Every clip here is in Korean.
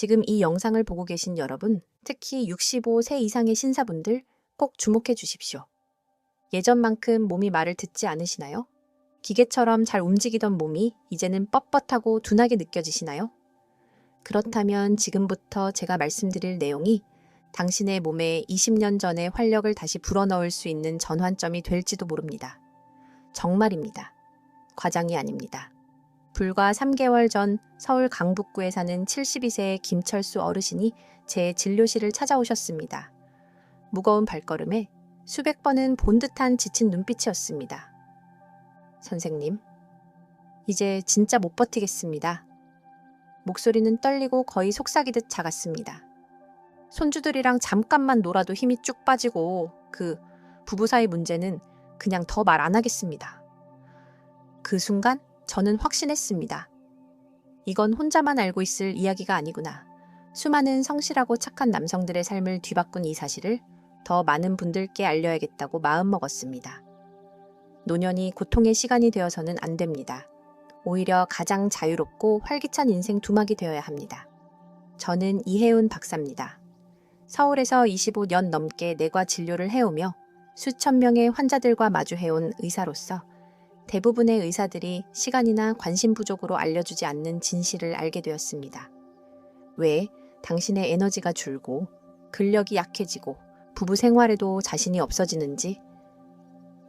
지금 이 영상을 보고 계신 여러분, 특히 65세 이상의 신사분들 꼭 주목해 주십시오. 예전만큼 몸이 말을 듣지 않으시나요? 기계처럼 잘 움직이던 몸이 이제는 뻣뻣하고 둔하게 느껴지시나요? 그렇다면 지금부터 제가 말씀드릴 내용이 당신의 몸에 20년 전의 활력을 다시 불어넣을 수 있는 전환점이 될지도 모릅니다. 정말입니다. 과장이 아닙니다. 불과 3개월 전 서울 강북구에 사는 72세의 김철수 어르신이 제 진료실을 찾아오셨습니다. 무거운 발걸음에 수백 번은 본 듯한 지친 눈빛이었습니다. 선생님, 이제 진짜 못 버티겠습니다. 목소리는 떨리고 거의 속삭이듯 작았습니다. 손주들이랑 잠깐만 놀아도 힘이 쭉 빠지고 부부 사이 문제는 그냥 더 말 안 하겠습니다. 그 순간 저는 확신했습니다. 이건 혼자만 알고 있을 이야기가 아니구나. 수많은 성실하고 착한 남성들의 삶을 뒤바꾼 이 사실을 더 많은 분들께 알려야겠다고 마음먹었습니다. 노년이 고통의 시간이 되어서는 안 됩니다. 오히려 가장 자유롭고 활기찬 인생 두막이 되어야 합니다. 저는 이혜운 박사입니다. 서울에서 25년 넘게 내과 진료를 해오며 수천 명의 환자들과 마주해온 의사로서 대부분의 의사들이 시간이나 관심 부족으로 알려주지 않는 진실을 알게 되었습니다. 왜 당신의 에너지가 줄고 근력이 약해지고 부부 생활에도 자신이 없어지는지,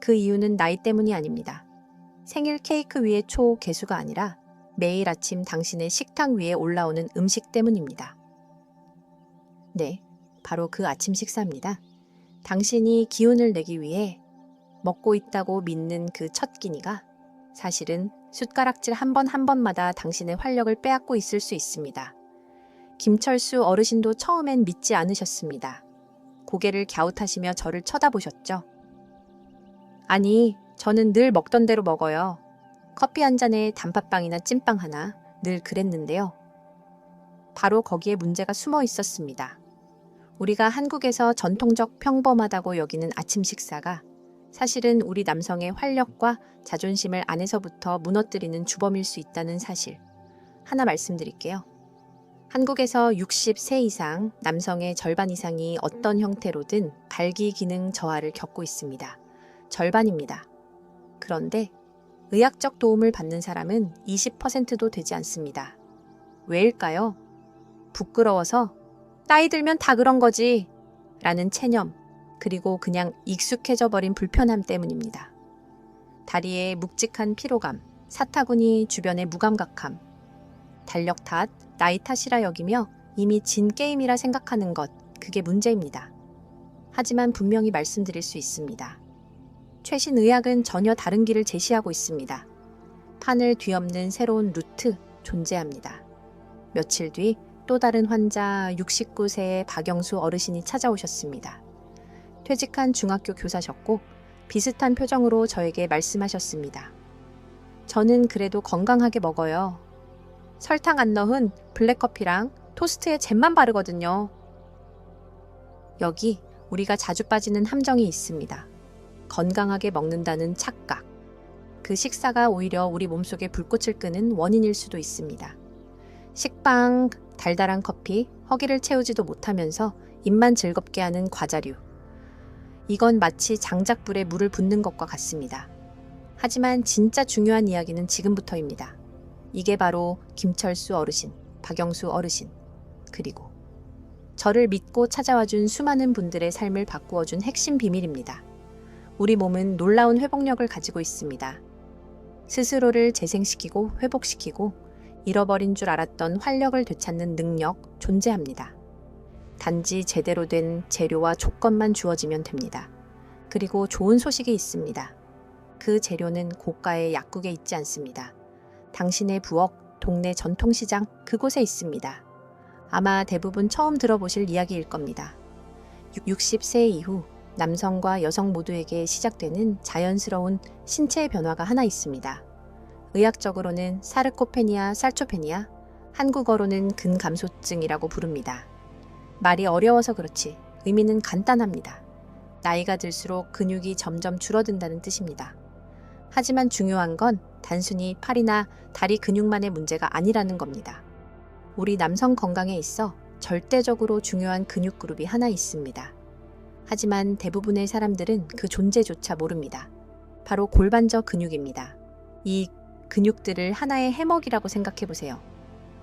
그 이유는 나이 때문이 아닙니다. 생일 케이크 위의 초 개수가 아니라 매일 아침 당신의 식탁 위에 올라오는 음식 때문입니다. 네, 바로 그 아침 식사입니다. 당신이 기운을 내기 위해 먹고 있다고 믿는 그 첫 끼니가 사실은 숟가락질 한 번 한 번마다 당신의 활력을 빼앗고 있을 수 있습니다. 김철수 어르신도 처음엔 믿지 않으셨습니다. 고개를 갸웃하시며 저를 쳐다보셨죠. 아니, 저는 늘 먹던 대로 먹어요. 커피 한 잔에 단팥빵이나 찐빵 하나, 늘 그랬는데요. 바로 거기에 문제가 숨어 있었습니다. 우리가 한국에서 전통적 평범하다고 여기는 아침 식사가 사실은 우리 남성의 활력과 자존심을 안에서부터 무너뜨리는 주범일 수 있다는 사실. 하나 말씀드릴게요. 한국에서 60세 이상 남성의 절반 이상이 어떤 형태로든 발기 기능 저하를 겪고 있습니다. 절반입니다. 그런데 의학적 도움을 받는 사람은 20%도 되지 않습니다. 왜일까요? 부끄러워서 나이 들면 다 그런 거지 라는 체념, 그리고 그냥 익숙해져 버린 불편함 때문입니다. 다리에 묵직한 피로감, 사타구니 주변의 무감각함, 달력 탓, 나이 탓이라 여기며 이미 진 게임이라 생각하는 것, 그게 문제입니다. 하지만 분명히 말씀드릴 수 있습니다. 최신 의학은 전혀 다른 길을 제시하고 있습니다. 판을 뒤엎는 새로운 루트 존재합니다. 며칠 뒤 또 다른 환자 69세의 박영수 어르신이 찾아오셨습니다. 퇴직한 중학교 교사셨고 비슷한 표정으로 저에게 말씀하셨습니다. 저는 그래도 건강하게 먹어요. 설탕 안 넣은 블랙커피랑 토스트에 잼만 바르거든요. 여기 우리가 자주 빠지는 함정이 있습니다. 건강하게 먹는다는 착각. 그 식사가 오히려 우리 몸속에 불꽃을 끄는 원인일 수도 있습니다. 식빵, 달달한 커피, 허기를 채우지도 못하면서 입만 즐겁게 하는 과자류. 이건 마치 장작불에 물을 붓는 것과 같습니다. 하지만 진짜 중요한 이야기는 지금부터입니다. 이게 바로 김철수 어르신, 박영수 어르신, 그리고 저를 믿고 찾아와준 수많은 분들의 삶을 바꾸어준 핵심 비밀입니다. 우리 몸은 놀라운 회복력을 가지고 있습니다. 스스로를 재생시키고 회복시키고 잃어버린 줄 알았던 활력을 되찾는 능력 존재합니다. 단지 제대로 된 재료와 조건만 주어지면 됩니다. 그리고 좋은 소식이 있습니다. 그 재료는 고가의 약국에 있지 않습니다. 당신의 부엌, 동네 전통시장 그곳에 있습니다. 아마 대부분 처음 들어보실 이야기일 겁니다. 60세 이후 남성과 여성 모두에게 시작되는 자연스러운 신체의 변화가 하나 있습니다. 의학적으로는 사르코페니아, 살초페니아, 한국어로는 근감소증이라고 부릅니다. 말이 어려워서 그렇지 의미는 간단합니다. 나이가 들수록 근육이 점점 줄어든다는 뜻입니다. 하지만 중요한 건 단순히 팔이나 다리 근육만의 문제가 아니라는 겁니다. 우리 남성 건강에 있어 절대적으로 중요한 근육 그룹이 하나 있습니다. 하지만 대부분의 사람들은 그 존재조차 모릅니다. 바로 골반저 근육입니다. 이 근육들을 하나의 해먹이라고 생각해 보세요.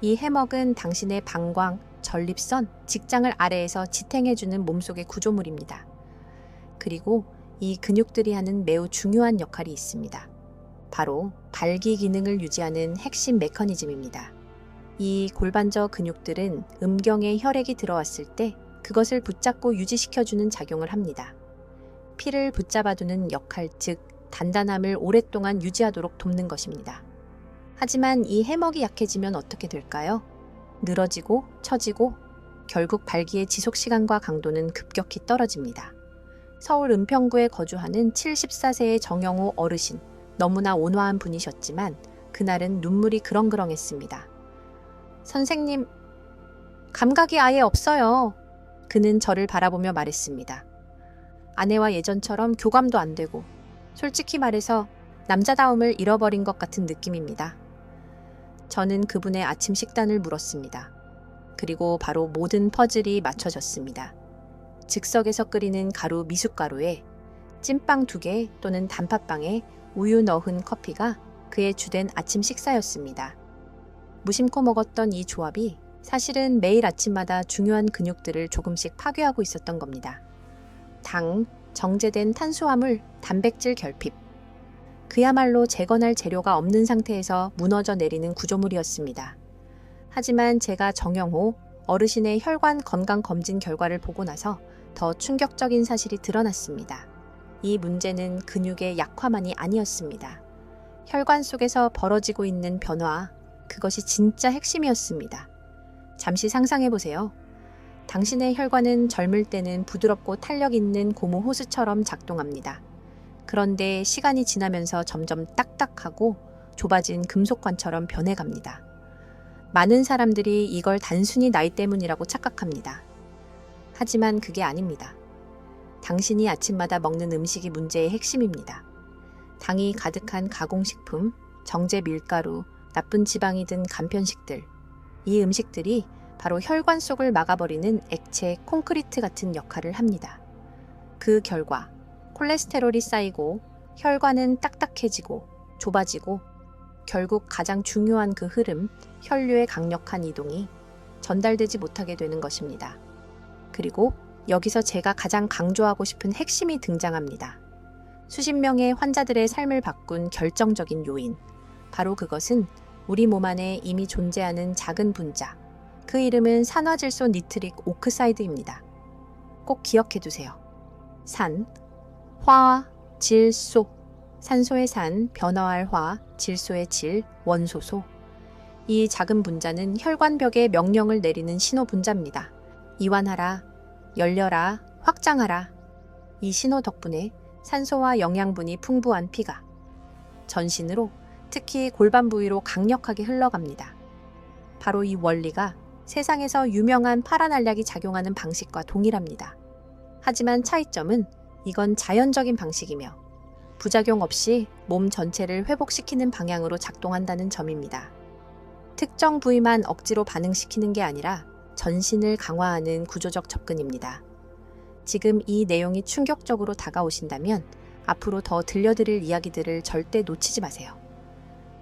이 해먹은 당신의 방광, 전립선, 직장을 아래에서 지탱해주는 몸속의 구조물입니다. 그리고 이 근육들이 하는 매우 중요한 역할이 있습니다. 바로 발기 기능을 유지하는 핵심 메커니즘입니다. 이 골반저 근육들은 음경에 혈액이 들어왔을 때 그것을 붙잡고 유지시켜주는 작용을 합니다. 피를 붙잡아두는 역할, 즉 단단함을 오랫동안 유지하도록 돕는 것입니다. 하지만 이 해먹이 약해지면 어떻게 될까요? 늘어지고 처지고 결국 발기의 지속시간과 강도는 급격히 떨어집니다. 서울 은평구에 거주하는 74세의 정영호 어르신, 너무나 온화한 분이셨지만 그날은 눈물이 그렁그렁했습니다. 선생님, 감각이 아예 없어요. 그는 저를 바라보며 말했습니다. 아내와 예전처럼 교감도 안 되고 솔직히 말해서 남자다움을 잃어버린 것 같은 느낌입니다. 저는 그분의 아침 식단을 물었습니다. 그리고 바로 모든 퍼즐이 맞춰졌습니다. 즉석에서 끓이는 가루 미숫가루에 찐빵 2개 또는 단팥빵에 우유 넣은 커피가 그의 주된 아침 식사였습니다. 무심코 먹었던 이 조합이 사실은 매일 아침마다 중요한 근육들을 조금씩 파괴하고 있었던 겁니다. 당, 정제된 탄수화물, 단백질 결핍. 그야말로 재건할 재료가 없는 상태에서 무너져 내리는 구조물이었습니다. 하지만 제가 정영호 어르신의 혈관 건강 검진 결과를 보고 나서 더 충격적인 사실이 드러났습니다. 이 문제는 근육의 약화만이 아니었습니다. 혈관 속에서 벌어지고 있는 변화, 그것이 진짜 핵심이었습니다. 잠시 상상해보세요. 당신의 혈관은 젊을 때는 부드럽고 탄력 있는 고무 호스처럼 작동합니다. 그런데 시간이 지나면서 점점 딱딱하고 좁아진 금속관처럼 변해갑니다. 많은 사람들이 이걸 단순히 나이 때문이라고 착각합니다. 하지만 그게 아닙니다. 당신이 아침마다 먹는 음식이 문제의 핵심입니다. 당이 가득한 가공식품, 정제 밀가루, 나쁜 지방이 든 간편식들. 이 음식들이 바로 혈관 속을 막아버리는 액체 콘크리트 같은 역할을 합니다. 그 결과 콜레스테롤이 쌓이고 혈관은 딱딱해지고 좁아지고 결국 가장 중요한 그 흐름, 혈류의 강력한 이동이 전달되지 못하게 되는 것입니다. 그리고 여기서 제가 가장 강조하고 싶은 핵심이 등장합니다. 수십 명의 환자들의 삶을 바꾼 결정적인 요인. 바로 그것은 우리 몸 안에 이미 존재하는 작은 분자. 그 이름은 산화질소 니트릭 오크사이드입니다. 꼭 기억해 두세요. 산, 화, 질, 소. 산소의 산, 변화할 화, 질소의 질, 원소소. 이 작은 분자는 혈관벽에 명령을 내리는 신호 분자입니다. 이완하라, 열려라, 확장하라. 이 신호 덕분에 산소와 영양분이 풍부한 피가 전신으로, 특히 골반 부위로 강력하게 흘러갑니다. 바로 이 원리가 세상에서 유명한 파란 알약이 작용하는 방식과 동일합니다. 하지만 차이점은 이건 자연적인 방식이며 부작용 없이 몸 전체를 회복시키는 방향으로 작동한다는 점입니다. 특정 부위만 억지로 반응시키는 게 아니라 전신을 강화하는 구조적 접근입니다. 지금 이 내용이 충격적으로 다가오신다면 앞으로 더 들려드릴 이야기들을 절대 놓치지 마세요.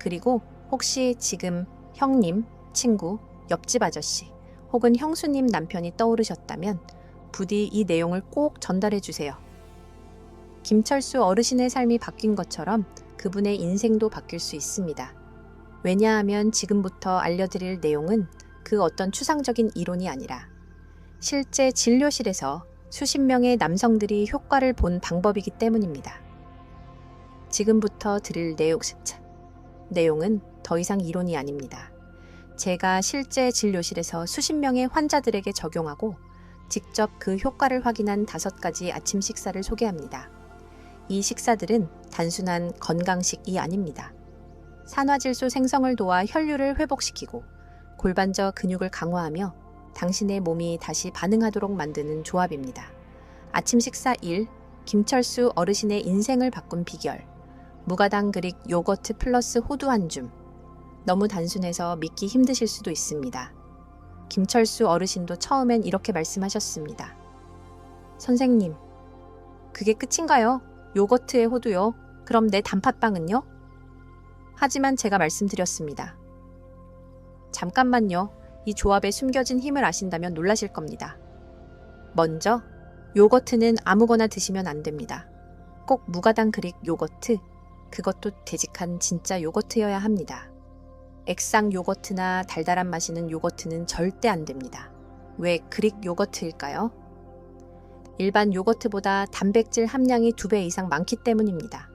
그리고 혹시 지금 형님, 친구, 옆집 아저씨 혹은 형수님 남편이 떠오르셨다면 부디 이 내용을 꼭 전달해 주세요. 김철수 어르신의 삶이 바뀐 것처럼 그분의 인생도 바뀔 수 있습니다. 왜냐하면 지금부터 알려드릴 내용은 그 어떤 추상적인 이론이 아니라 실제 진료실에서 수십 명의 남성들이 효과를 본 방법이기 때문입니다. 지금부터 드릴 내용은 더 이상 이론이 아닙니다. 제가 실제 진료실에서 수십 명의 환자들에게 적용하고 직접 그 효과를 확인한 5가지 아침 식사를 소개합니다. 이 식사들은 단순한 건강식이 아닙니다. 산화질소 생성을 도와 혈류를 회복시키고 골반저 근육을 강화하며 당신의 몸이 다시 반응하도록 만드는 조합입니다. 아침 식사 1. 김철수 어르신의 인생을 바꾼 비결. 무가당 그릭 요거트 플러스 호두 한 줌. 너무 단순해서 믿기 힘드실 수도 있습니다. 김철수 어르신도 처음엔 이렇게 말씀하셨습니다. 선생님, 그게 끝인가요? 요거트에 호두요. 그럼 내 단팥빵은요? 하지만 제가 말씀드렸습니다. 잠깐만요. 이 조합에 숨겨진 힘을 아신다면 놀라실 겁니다. 먼저, 요거트는 아무거나 드시면 안 됩니다. 꼭 무가당 그릭 요거트, 그것도 되직한 진짜 요거트여야 합니다. 액상 요거트나 달달한 맛이는 요거트는 절대 안 됩니다. 왜 그릭 요거트일까요? 일반 요거트보다 단백질 함량이 2배 이상 많기 때문입니다.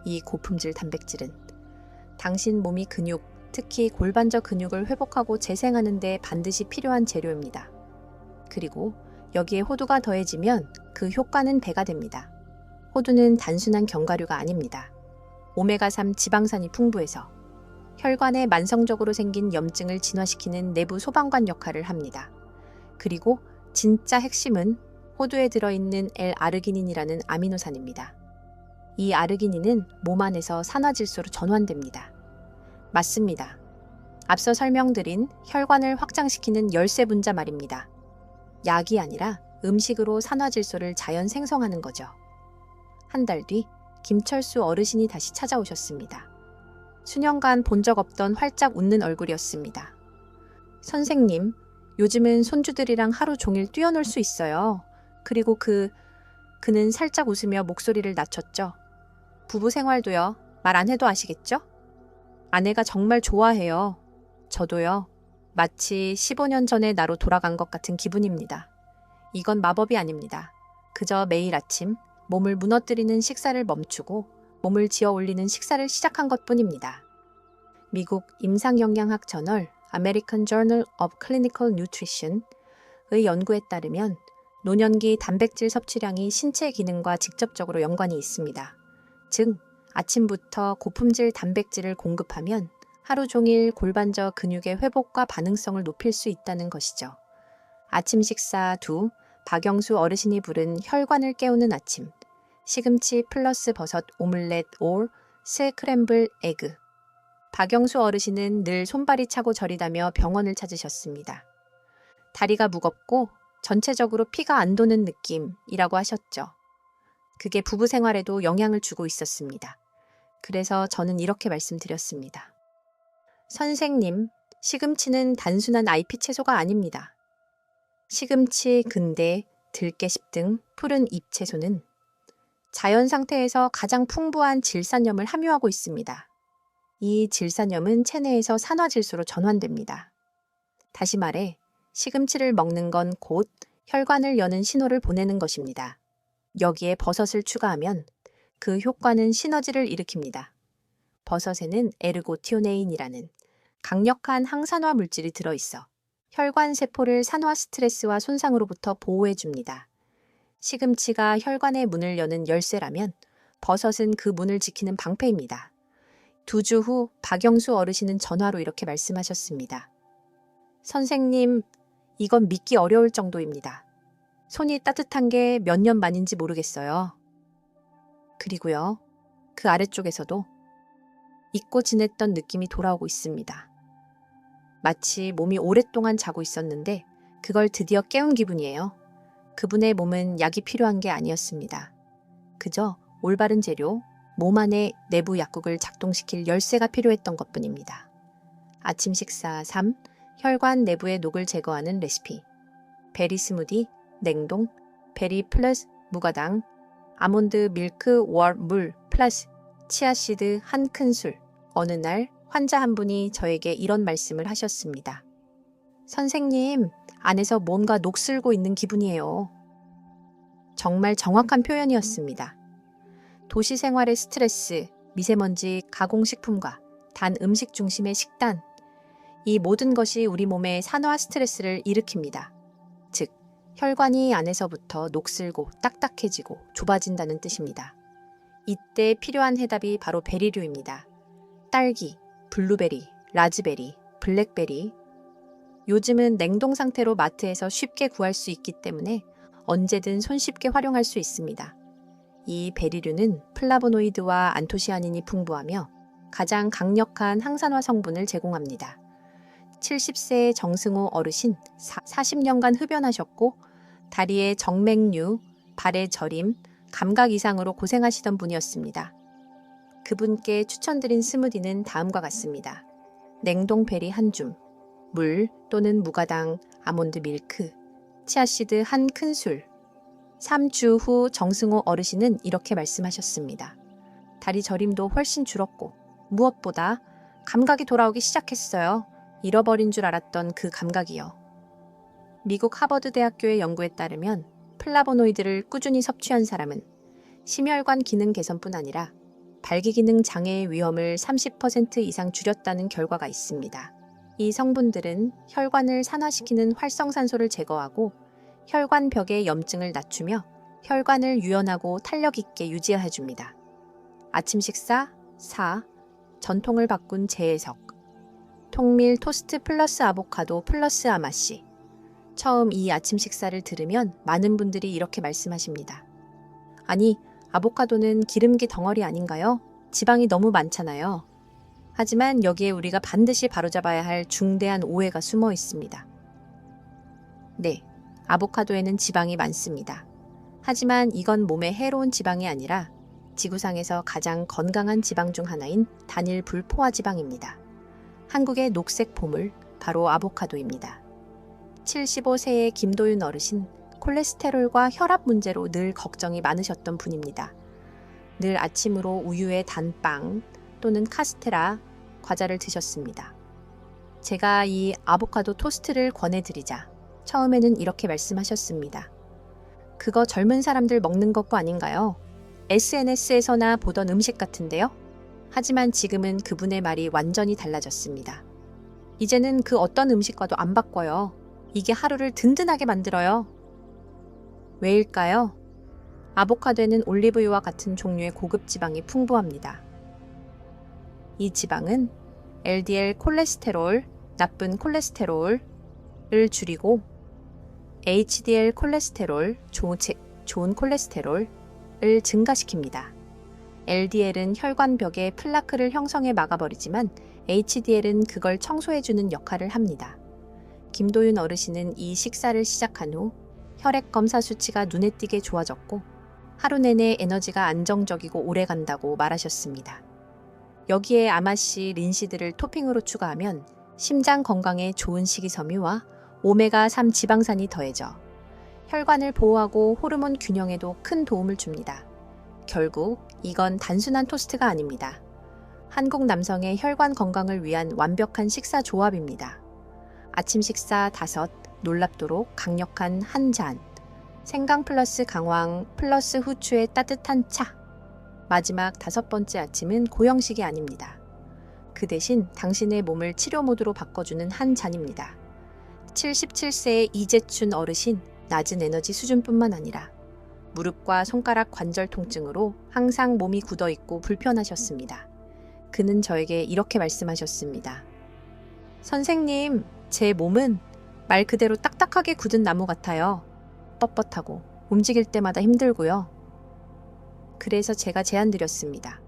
이 고품질 단백질은 당신 몸이 근육, 특히 골반저 근육을 회복하고 재생하는 데 반드시 필요한 재료입니다. 그리고 여기에 호두가 더해지면 그 효과는 배가 됩니다. 호두는 단순한 견과류가 아닙니다. 오메가3 지방산이 풍부해서 혈관에 만성적으로 생긴 염증을 진화시키는 내부 소방관 역할을 합니다. 그리고 진짜 핵심은 호두에 들어있는 L-아르기닌이라는 아미노산입니다. 이 아르기닌은 몸 안에서 산화질소로 전환됩니다. 맞습니다. 앞서 설명드린 혈관을 확장시키는 열쇠 분자 말입니다. 약이 아니라 음식으로 산화질소를 자연 생성하는 거죠. 한 달 뒤 김철수 어르신이 다시 찾아오셨습니다. 수년간 본 적 없던 활짝 웃는 얼굴이었습니다. 선생님, 요즘은 손주들이랑 하루 종일 뛰어놀 수 있어요. 그리고 그는 살짝 웃으며 목소리를 낮췄죠. 부부 생활도요. 말 안 해도 아시겠죠? 아내가 정말 좋아해요. 저도요. 마치 15년 전의 나로 돌아간 것 같은 기분입니다. 이건 마법이 아닙니다. 그저 매일 아침 몸을 무너뜨리는 식사를 멈추고 몸을 지어 올리는 식사를 시작한 것뿐입니다. 미국 임상영양학 저널 American Journal of Clinical Nutrition의 연구에 따르면 노년기 단백질 섭취량이 신체 기능과 직접적으로 연관이 있습니다. 즉, 아침부터 고품질 단백질을 공급하면 하루 종일 골반저 근육의 회복과 반응성을 높일 수 있다는 것이죠. 아침 식사 2, 박영수 어르신이 부른 혈관을 깨우는 아침, 시금치 플러스 버섯 오믈렛 or 스크램블 에그. 박영수 어르신은 늘 손발이 차고 저리다며 병원을 찾으셨습니다. 다리가 무겁고 전체적으로 피가 안 도는 느낌이라고 하셨죠. 그게 부부 생활에도 영향을 주고 있었습니다. 그래서 저는 이렇게 말씀드렸습니다. 선생님, 시금치는 단순한 IP 채소가 아닙니다. 시금치, 근대, 들깨잎 등 푸른 잎 채소는 자연 상태에서 가장 풍부한 질산염을 함유하고 있습니다. 이 질산염은 체내에서 산화질소로 전환됩니다. 다시 말해, 시금치를 먹는 건 곧 혈관을 여는 신호를 보내는 것입니다. 여기에 버섯을 추가하면 그 효과는 시너지를 일으킵니다. 버섯에는 에르고티오네인이라는 강력한 항산화 물질이 들어있어 혈관 세포를 산화 스트레스와 손상으로부터 보호해줍니다. 시금치가 혈관의 문을 여는 열쇠라면 버섯은 그 문을 지키는 방패입니다. 2주 후 박영수 어르신은 전화로 이렇게 말씀하셨습니다. 선생님, 이건 믿기 어려울 정도입니다. 손이 따뜻한 게 몇 년 만인지 모르겠어요. 그리고요, 그 아래쪽에서도 잊고 지냈던 느낌이 돌아오고 있습니다. 마치 몸이 오랫동안 자고 있었는데 그걸 드디어 깨운 기분이에요. 그분의 몸은 약이 필요한 게 아니었습니다. 그저 올바른 재료, 몸 안에 내부 약국을 작동시킬 열쇠가 필요했던 것뿐입니다. 아침 식사 3. 혈관 내부의 녹을 제거하는 레시피. 베리 스무디, 냉동, 베리 플러스 무가당, 아몬드 밀크 월 물 플러스 치아씨드 한 큰술. 어느 날 환자 한 분이 저에게 이런 말씀을 하셨습니다. 선생님, 안에서 뭔가 녹슬고 있는 기분이에요. 정말 정확한 표현이었습니다. 도시 생활의 스트레스, 미세먼지, 가공식품과 단 음식 중심의 식단, 이 모든 것이 우리 몸에 산화 스트레스를 일으킵니다. 즉, 혈관이 안에서부터 녹슬고 딱딱해지고 좁아진다는 뜻입니다. 이때 필요한 해답이 바로 베리류입니다. 딸기, 블루베리, 라즈베리, 블랙베리. 요즘은 냉동 상태로 마트에서 쉽게 구할 수 있기 때문에 언제든 손쉽게 활용할 수 있습니다. 이 베리류는 플라보노이드와 안토시아닌이 풍부하며 가장 강력한 항산화 성분을 제공합니다. 70세의 정승호 어르신 40년간 흡연하셨고 다리에 정맥류, 발에 저림, 감각 이상으로 고생하시던 분이었습니다. 그분께 추천드린 스무디는 다음과 같습니다. 냉동 베리 한 줌, 물 또는 무가당, 아몬드 밀크, 치아씨드 한 큰술. 3주 후 정승호 어르신은 이렇게 말씀하셨습니다. 다리 저림도 훨씬 줄었고 무엇보다 감각이 돌아오기 시작했어요. 잃어버린 줄 알았던 그 감각이요. 미국 하버드 대학교의 연구에 따르면 플라보노이드를 꾸준히 섭취한 사람은 심혈관 기능 개선뿐 아니라 발기기능 장애의 위험을 30% 이상 줄였다는 결과가 있습니다. 이 성분들은 혈관을 산화시키는 활성산소를 제거하고 혈관벽의 염증을 낮추며 혈관을 유연하고 탄력 있게 유지해줍니다. 아침 식사 4. 전통을 바꾼 재해석. 통밀 토스트 플러스 아보카도 플러스 아마씨. 처음 이 아침 식사를 들으면 많은 분들이 이렇게 말씀하십니다. 아니, 아보카도는 기름기 덩어리 아닌가요? 지방이 너무 많잖아요. 하지만 여기에 우리가 반드시 바로잡아야 할 중대한 오해가 숨어 있습니다. 네, 아보카도에는 지방이 많습니다. 하지만 이건 몸에 해로운 지방이 아니라 지구상에서 가장 건강한 지방 중 하나인 단일 불포화 지방입니다. 한국의 녹색 보물, 바로 아보카도입니다. 75세의 김도윤 어르신, 콜레스테롤과 혈압 문제로 늘 걱정이 많으셨던 분입니다. 늘 아침으로 우유에 단빵 또는 카스테라, 과자를 드셨습니다. 제가 이 아보카도 토스트를 권해드리자 처음에는 이렇게 말씀하셨습니다. 그거 젊은 사람들 먹는 거 아닌가요? SNS에서나 보던 음식 같은데요? 하지만 지금은 그분의 말이 완전히 달라졌습니다. 이제는 그 어떤 음식과도 안 바꿔요. 이게 하루를 든든하게 만들어요. 왜일까요? 아보카도에는 올리브유와 같은 종류의 고급 지방이 풍부합니다. 이 지방은 LDL 콜레스테롤, 나쁜 콜레스테롤을 줄이고 HDL 콜레스테롤, 좋은 콜레스테롤을 증가시킵니다. LDL은 혈관벽에 플라크를 형성해 막아버리지만 HDL은 그걸 청소해주는 역할을 합니다. 김도윤 어르신은 이 식사를 시작한 후 혈액 검사 수치가 눈에 띄게 좋아졌고 하루 내내 에너지가 안정적이고 오래 간다고 말하셨습니다. 여기에 아마씨, 린시드를 토핑으로 추가하면 심장 건강에 좋은 식이섬유와 오메가3 지방산이 더해져 혈관을 보호하고 호르몬 균형에도 큰 도움을 줍니다. 결국 이건 단순한 토스트가 아닙니다. 한국 남성의 혈관 건강을 위한 완벽한 식사 조합입니다. 아침 식사 5, 놀랍도록 강력한 한 잔, 생강 플러스 강황 플러스 후추의 따뜻한 차. 마지막 5번째 아침은 고형식이 아닙니다. 그 대신 당신의 몸을 치료 모드로 바꿔주는 한 잔입니다. 77세의 이재춘 어르신, 낮은 에너지 수준뿐만 아니라 무릎과 손가락 관절 통증으로 항상 몸이 굳어있고 불편하셨습니다. 그는 저에게 이렇게 말씀하셨습니다. 선생님, 제 몸은 말 그대로 딱딱하게 굳은 나무 같아요. 뻣뻣하고 움직일 때마다 힘들고요. 그래서 제가 제안드렸습니다.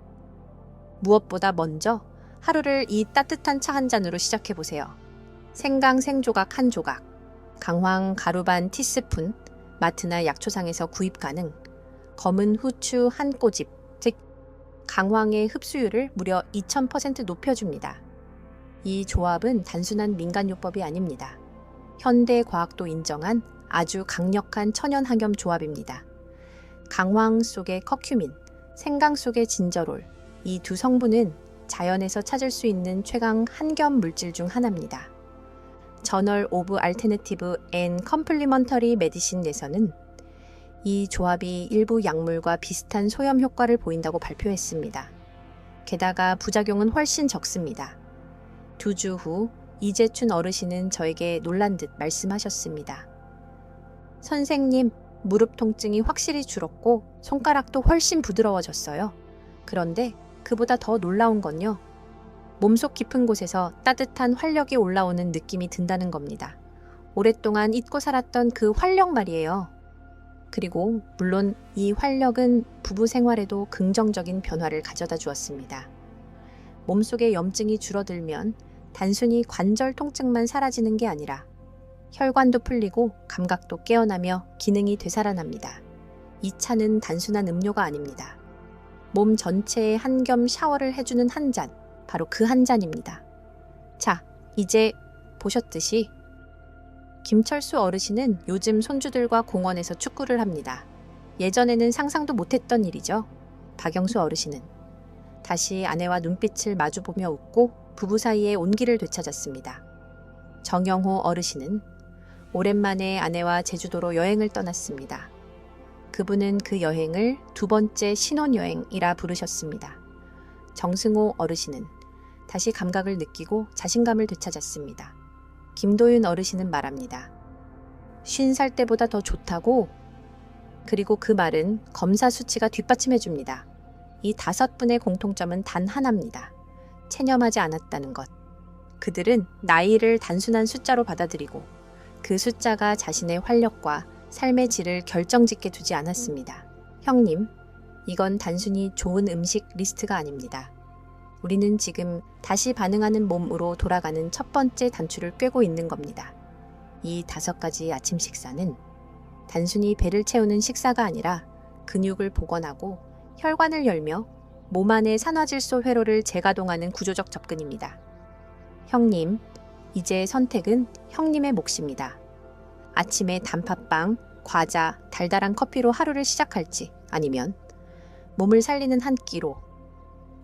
무엇보다 먼저 하루를 이 따뜻한 차 한 잔으로 시작해보세요. 생강 생조각 한 조각, 강황 가루 반 티스푼, 마트나 약초상에서 구입 가능, 검은 후추 한 꼬집, 즉 강황의 흡수율을 무려 2000% 높여줍니다. 이 조합은 단순한 민간요법이 아닙니다. 현대 과학도 인정한 아주 강력한 천연 항염 조합입니다. 강황 속의 커큐민, 생강 속의 진저롤, 이 두 성분은 자연에서 찾을 수 있는 최강 한겸 물질 중 하나입니다. 저널 오브 알터내티브 앤 컴플리먼터리 메디신에서는 이 조합이 일부 약물과 비슷한 소염 효과를 보인다고 발표했습니다. 게다가 부작용은 훨씬 적습니다. 2주 후 이재춘 어르신은 저에게 놀란 듯 말씀하셨습니다. 선생님, 무릎 통증이 확실히 줄었고 손가락도 훨씬 부드러워졌어요. 그런데 그보다 더 놀라운 건요. 몸속 깊은 곳에서 따뜻한 활력이 올라오는 느낌이 든다는 겁니다. 오랫동안 잊고 살았던 그 활력 말이에요. 그리고 물론 이 활력은 부부 생활에도 긍정적인 변화를 가져다 주었습니다. 몸속의 염증이 줄어들면 단순히 관절 통증만 사라지는 게 아니라 혈관도 풀리고 감각도 깨어나며 기능이 되살아납니다. 이 차는 단순한 음료가 아닙니다. 몸 전체에 한 겸 샤워를 해주는 한 잔, 바로 그 한 잔입니다. 자, 이제 보셨듯이 김철수 어르신은 요즘 손주들과 공원에서 축구를 합니다. 예전에는 상상도 못했던 일이죠. 박영수 어르신은 다시 아내와 눈빛을 마주보며 웃고 부부 사이의 온기를 되찾았습니다. 정영호 어르신은 오랜만에 아내와 제주도로 여행을 떠났습니다. 그분은 그 여행을 두 번째 신혼여행이라 부르셨습니다. 정승호 어르신은 다시 감각을 느끼고 자신감을 되찾았습니다. 김도윤 어르신은 말합니다. 50살 때보다 더 좋다고? 그리고 그 말은 검사 수치가 뒷받침해줍니다. 이 5분의 공통점은 단 하나입니다. 체념하지 않았다는 것. 그들은 나이를 단순한 숫자로 받아들이고 그 숫자가 자신의 활력과 삶의 질을 결정짓게 두지 않았습니다. 형님, 이건 단순히 좋은 음식 리스트가 아닙니다. 우리는 지금 다시 반응하는 몸으로 돌아가는 첫 번째 단추를 꿰고 있는 겁니다. 이 5가지 아침 식사는 단순히 배를 채우는 식사가 아니라 근육을 복원하고 혈관을 열며 몸 안의 산화질소 회로를 재가동하는 구조적 접근입니다. 형님, 이제 선택은 형님의 몫입니다. 아침에 단팥빵, 과자, 달달한 커피로 하루를 시작할지 아니면 몸을 살리는 한 끼로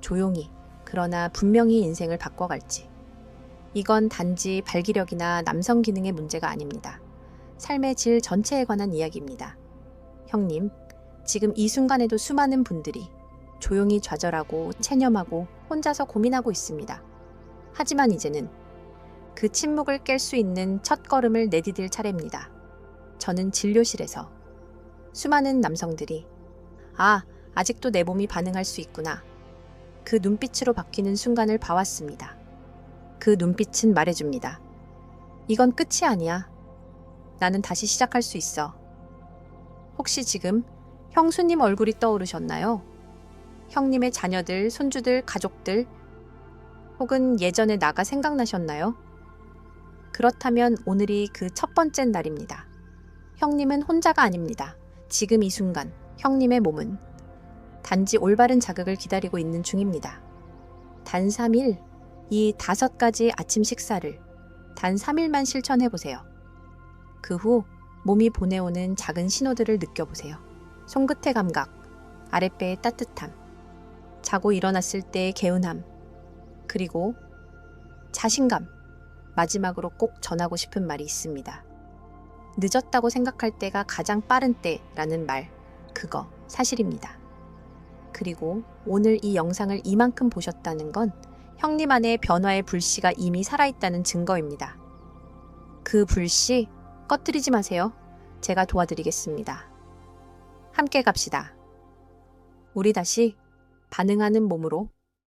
조용히 그러나 분명히 인생을 바꿔갈지. 이건 단지 발기력이나 남성 기능의 문제가 아닙니다. 삶의 질 전체에 관한 이야기입니다. 형님, 지금 이 순간에도 수많은 분들이 조용히 좌절하고 체념하고 혼자서 고민하고 있습니다. 하지만 이제는 그 침묵을 깰 수 있는 첫 걸음을 내디딜 차례입니다. 저는 진료실에서 수많은 남성들이 아직도 내 몸이 반응할 수 있구나. 그 눈빛으로 바뀌는 순간을 봐왔습니다. 그 눈빛은 말해줍니다. 이건 끝이 아니야. 나는 다시 시작할 수 있어. 혹시 지금 형수님 얼굴이 떠오르셨나요? 형님의 자녀들, 손주들, 가족들, 혹은 예전의 나가 생각나셨나요? 그렇다면 오늘이 그 첫 번째 날입니다. 형님은 혼자가 아닙니다. 지금 이 순간 형님의 몸은 단지 올바른 자극을 기다리고 있는 중입니다. 단 3일, 이 5가지 아침 식사를 단 3일만 실천해보세요. 그 후 몸이 보내오는 작은 신호들을 느껴보세요. 손끝의 감각, 아랫배의 따뜻함, 자고 일어났을 때의 개운함, 그리고 자신감. 마지막으로 꼭 전하고 싶은 말이 있습니다. 늦었다고 생각할 때가 가장 빠른 때라는 말, 그거 사실입니다. 그리고 오늘 이 영상을 이만큼 보셨다는 건 형님 안에 변화의 불씨가 이미 살아있다는 증거입니다. 그 불씨 꺼뜨리지 마세요. 제가 도와드리겠습니다. 함께 갑시다. 우리 다시 반응하는 몸으로